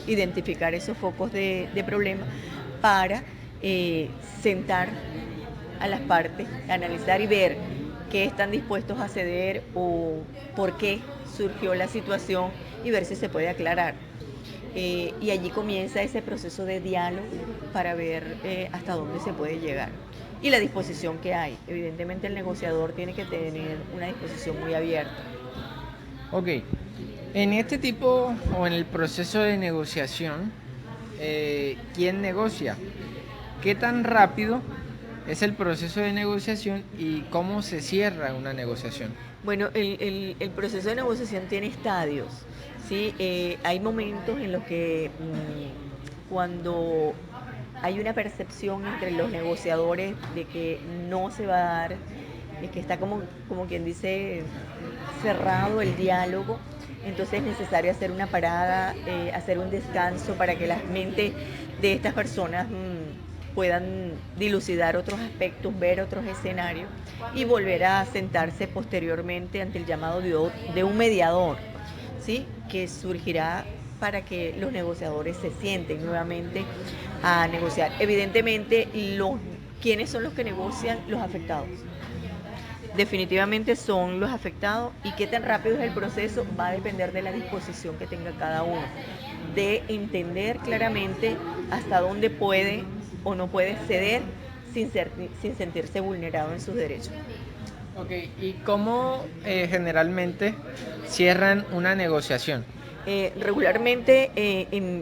[SPEAKER 2] identificar esos focos de problema para sentar a las partes, analizar y ver qué están dispuestos a ceder o por qué surgió la situación y ver si se puede aclarar. Y allí comienza ese proceso de diálogo para ver hasta dónde se puede llegar y la disposición que hay. Evidentemente el negociador tiene que tener una disposición muy abierta.
[SPEAKER 1] Ok, en este tipo o en el proceso de negociación, ¿quién negocia? ¿Qué tan rápido es el proceso de negociación y cómo se cierra una negociación?
[SPEAKER 2] Bueno, el proceso de negociación tiene estadios, ¿sí? Hay momentos en los que cuando hay una percepción entre los negociadores de que no se va a dar, de que está como quien dice cerrado el diálogo, entonces es necesario hacer una parada, hacer un descanso para que las mentes de estas personas puedan dilucidar otros aspectos, ver otros escenarios y volver a sentarse posteriormente ante el llamado de un mediador, ¿sí? Que surgirá para que los negociadores se sienten nuevamente a negociar. Evidentemente, ¿quiénes son los que negocian? Los afectados. Definitivamente son los afectados, y qué tan rápido es el proceso va a depender de la disposición que tenga cada uno, de entender claramente hasta dónde puede o no puede ceder sin sentirse vulnerado en sus derechos.
[SPEAKER 1] Ok, ¿y cómo generalmente cierran una negociación?
[SPEAKER 2] Regularmente,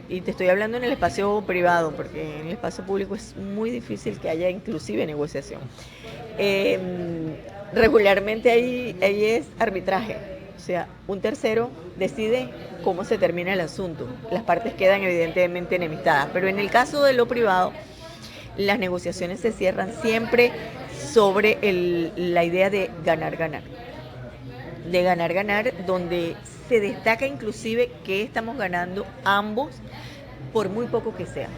[SPEAKER 2] y te estoy hablando en el espacio privado, porque en el espacio público es muy difícil que haya inclusive negociación. Regularmente ahí es arbitraje, o sea, un tercero decide cómo se termina el asunto. Las partes quedan evidentemente enemistadas, pero en el caso de lo privado, las negociaciones se cierran siempre sobre la idea de ganar-ganar. De ganar-ganar, donde se destaca inclusive que estamos ganando ambos por muy poco que sea.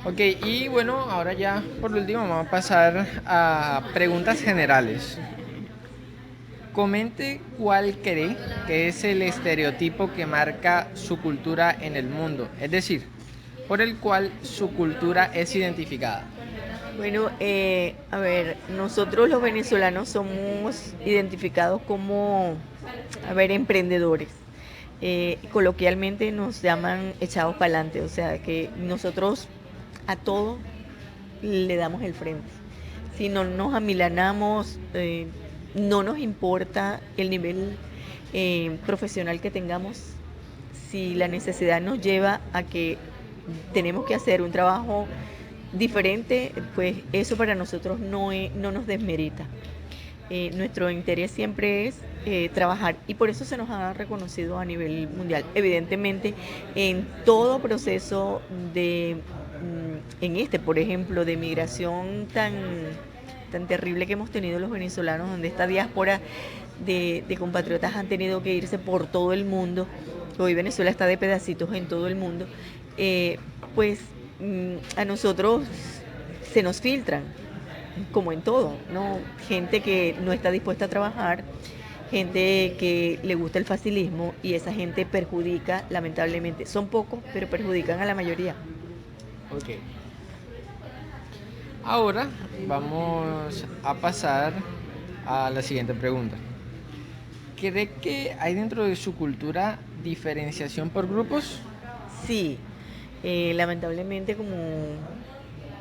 [SPEAKER 1] Ok, y bueno, ahora ya por último vamos a pasar a preguntas generales. Comente cuál cree que es el estereotipo que marca su cultura en el mundo, es decir, por el cual su cultura es identificada.
[SPEAKER 2] Bueno, a ver, nosotros los venezolanos somos identificados como, emprendedores. Coloquialmente nos llaman echados para adelante, o sea que nosotros a todo le damos el frente. Si no nos amilanamos, no nos importa el nivel profesional que tengamos, si la necesidad nos lleva a que tenemos que hacer un trabajo diferente, pues eso para nosotros no nos desmerita. Nuestro interés siempre es trabajar y por eso se nos ha reconocido a nivel mundial. Evidentemente, en todo proceso en por ejemplo, de migración tan terrible que hemos tenido los venezolanos, donde esta diáspora de compatriotas han tenido que irse por todo el mundo, hoy Venezuela está de pedacitos en todo el mundo, pues a nosotros se nos filtran, como en todo, ¿no? Gente que no está dispuesta a trabajar, gente que le gusta el facilismo y esa gente perjudica, lamentablemente. Son pocos, pero perjudican a la mayoría.
[SPEAKER 1] Ok. Ahora vamos a pasar a la siguiente pregunta. ¿Cree que hay dentro de su cultura diferenciación por grupos?
[SPEAKER 2] Sí, lamentablemente como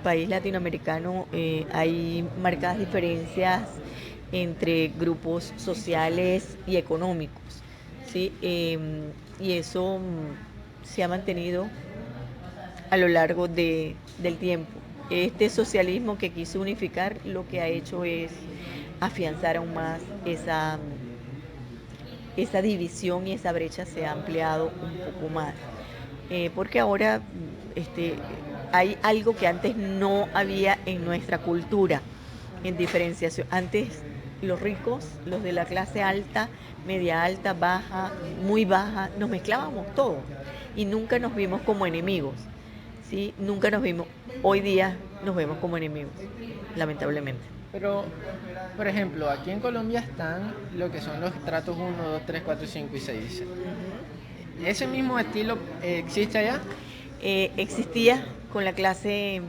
[SPEAKER 2] país latinoamericano hay marcadas diferencias entre grupos sociales y económicos, ¿sí? Y eso se ha mantenido a lo largo del tiempo. Este socialismo que quiso unificar lo que ha hecho es afianzar aún más esa división y esa brecha se ha ampliado un poco más. Porque ahora hay algo que antes no había en nuestra cultura, en diferenciación. Antes los ricos, los de la clase alta, media alta, baja, muy baja, nos mezclábamos todos y nunca nos vimos como enemigos, ¿sí? Nunca nos vimos, hoy día nos vemos como enemigos, lamentablemente.
[SPEAKER 1] Pero, por ejemplo, aquí en Colombia están lo que son los estratos 1, 2, 3, 4, 5 y 6. ¿Ese mismo estilo existe allá?
[SPEAKER 2] Existía con la clase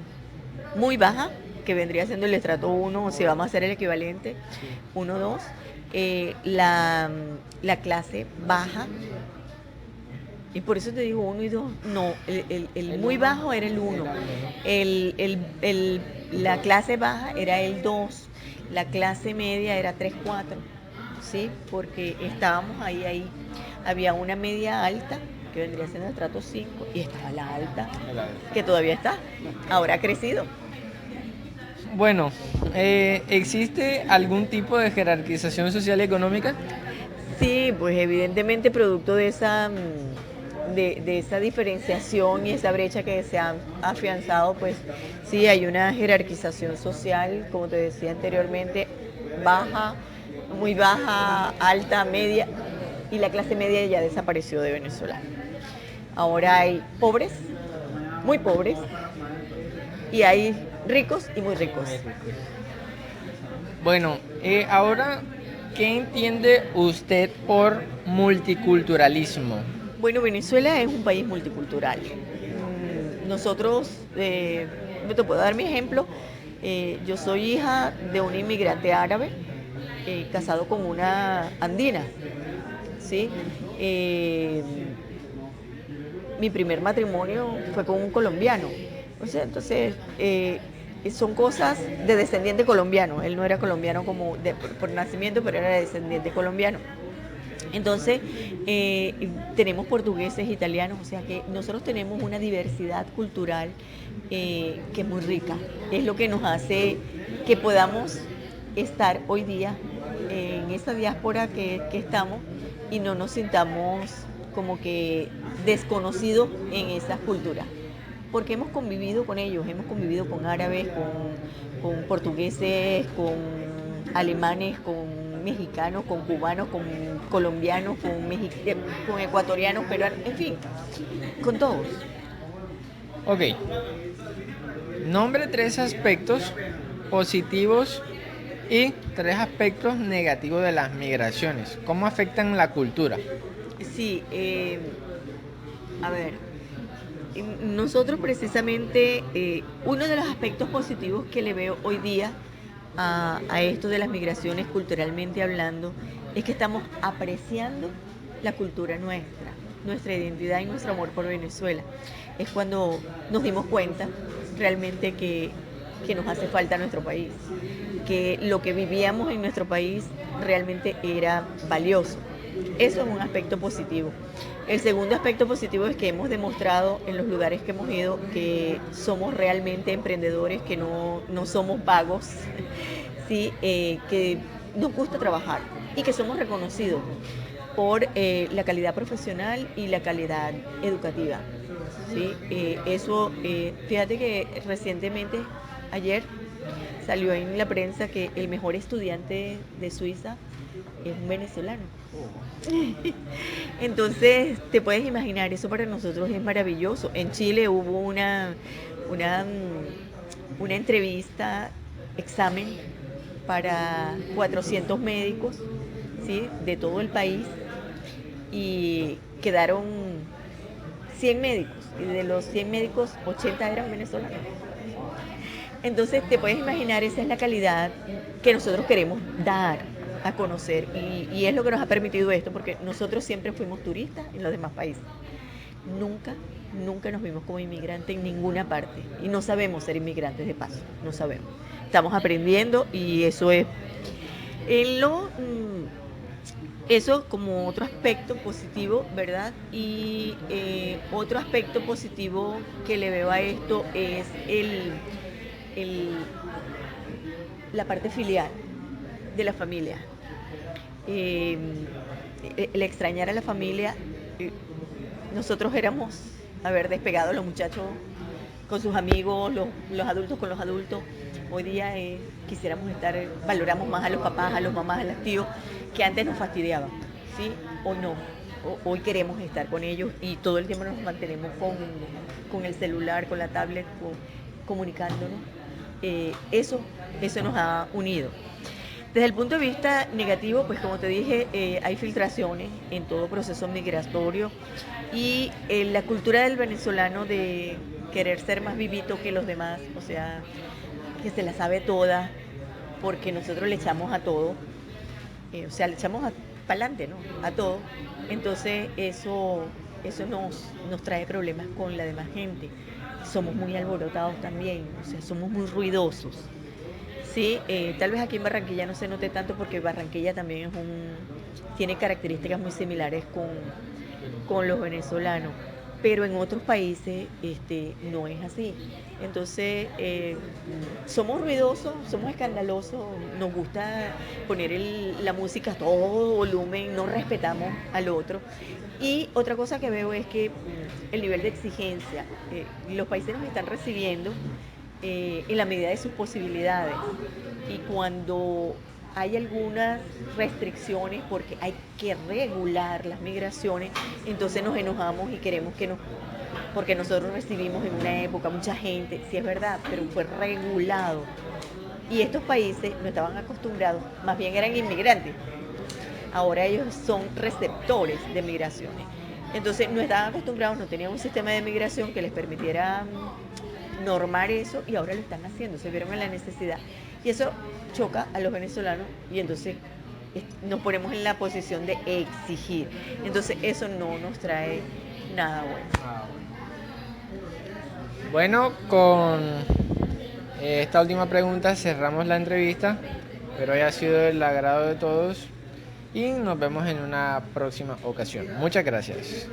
[SPEAKER 2] muy baja, que vendría siendo el estrato 1, o si vamos a hacer el equivalente, 1, 2. La clase baja, y por eso te digo 1 y 2, no, el muy bajo era el 1, la clase baja era el 2, la clase media era 3, 4, ¿sí? Porque estábamos ahí, había una media alta, que vendría siendo el estrato 5, y estaba la alta, que todavía está, ahora ha crecido.
[SPEAKER 1] Bueno, ¿existe algún tipo de jerarquización social y económica?
[SPEAKER 2] Sí, pues evidentemente producto de esa diferenciación y esa brecha que se ha afianzado, pues sí, hay una jerarquización social, como te decía anteriormente, baja, muy baja, alta, media, y la clase media ya desapareció de Venezuela. Ahora hay pobres, muy pobres, y hay ricos y muy ricos.
[SPEAKER 1] Bueno, ahora, ¿qué entiende usted por multiculturalismo?
[SPEAKER 2] Bueno, Venezuela es un país multicultural. Nosotros, te puedo dar mi ejemplo, yo soy hija de un inmigrante árabe casado con una andina, ¿sí? Mi primer matrimonio fue con un colombiano, o sea, entonces son cosas de descendiente colombiano. Él no era colombiano por nacimiento, pero era descendiente colombiano. Entonces, tenemos portugueses, italianos, o sea que nosotros tenemos una diversidad cultural que es muy rica. Es lo que nos hace que podamos estar hoy día en esa diáspora que estamos y no nos sintamos como que desconocidos en esas culturas. Porque hemos convivido con ellos, hemos convivido con árabes, con portugueses, con alemanes, con mexicanos, con cubanos, con colombianos, con ecuatorianos, peruanos, en fin, con todos.
[SPEAKER 1] Ok. Nombre 3 aspectos positivos y 3 aspectos negativos de las migraciones. ¿Cómo afectan la cultura?
[SPEAKER 2] Sí, a ver, nosotros precisamente, uno de los aspectos positivos que le veo hoy día a esto de las migraciones culturalmente hablando, es que estamos apreciando la cultura nuestra identidad y nuestro amor por Venezuela. Es cuando nos dimos cuenta realmente que que nos hace falta a nuestro país, que lo que vivíamos en nuestro país realmente era valioso. Eso es un aspecto positivo. El segundo aspecto positivo es que hemos demostrado en los lugares que hemos ido que somos realmente emprendedores, que no somos vagos, ¿sí? Que nos gusta trabajar y que somos reconocidos por la calidad profesional y la calidad educativa. ¿Sí? Fíjate que recientemente, ayer, salió en la prensa que el mejor estudiante de Suiza es un venezolano. Entonces, te puedes imaginar, eso para nosotros es maravilloso. En Chile hubo una, una entrevista, examen para 400 médicos, ¿sí? De todo el país, y quedaron 100 médicos, y de los 100 médicos, 80 eran venezolanos. Entonces, te puedes imaginar, esa es la calidad que nosotros queremos dar a conocer, y es lo que nos ha permitido esto, porque nosotros siempre fuimos turistas en los demás países. Nunca nos vimos como inmigrantes en ninguna parte, y no sabemos ser inmigrantes de paso, no sabemos. Estamos aprendiendo, y eso es eso como otro aspecto positivo, ¿verdad? Y otro aspecto positivo que le veo a esto es el, la parte filial de la familia. El extrañar a la familia. Nosotros éramos, despegados los muchachos con sus amigos, los adultos con los adultos. Hoy día quisiéramos valoramos más a los papás, a los mamás, a los tíos, que antes nos fastidiaban, ¿sí? Hoy no. Hoy queremos estar con ellos, y todo el tiempo nos mantenemos con el celular, con la tablet, comunicándonos. Eso nos ha unido. Desde el punto de vista negativo, pues como te dije, hay filtraciones en todo proceso migratorio, y la cultura del venezolano de querer ser más vivito que los demás, o sea, que se la sabe toda, porque nosotros le echamos a todo, le echamos para adelante, ¿no? A todo. Entonces eso nos trae problemas con la demás gente. Somos muy alborotados también, o sea, somos muy ruidosos. Sí, tal vez aquí en Barranquilla no se note tanto, porque Barranquilla también tiene características muy similares con los venezolanos, pero en otros países no es así. Entonces, somos ruidosos, somos escandalosos, nos gusta poner la música a todo volumen, no respetamos al otro. Y otra cosa que veo es que el nivel de exigencia, los países nos están recibiendo en la medida de sus posibilidades, y cuando hay algunas restricciones porque hay que regular las migraciones, entonces nos enojamos y queremos porque nosotros recibimos en una época mucha gente, sí es verdad, pero fue regulado, y estos países no estaban acostumbrados, más bien eran inmigrantes, ahora ellos son receptores de migraciones, entonces no estaban acostumbrados, no tenían un sistema de migración que les permitiera normar eso, y ahora lo están haciendo, se vieron en la necesidad, y eso choca a los venezolanos, y entonces nos ponemos en la posición de exigir, entonces eso no nos trae nada bueno.
[SPEAKER 1] Bueno, con esta última pregunta cerramos la entrevista. Espero haya sido del agrado de todos y nos vemos en una próxima ocasión. Muchas gracias.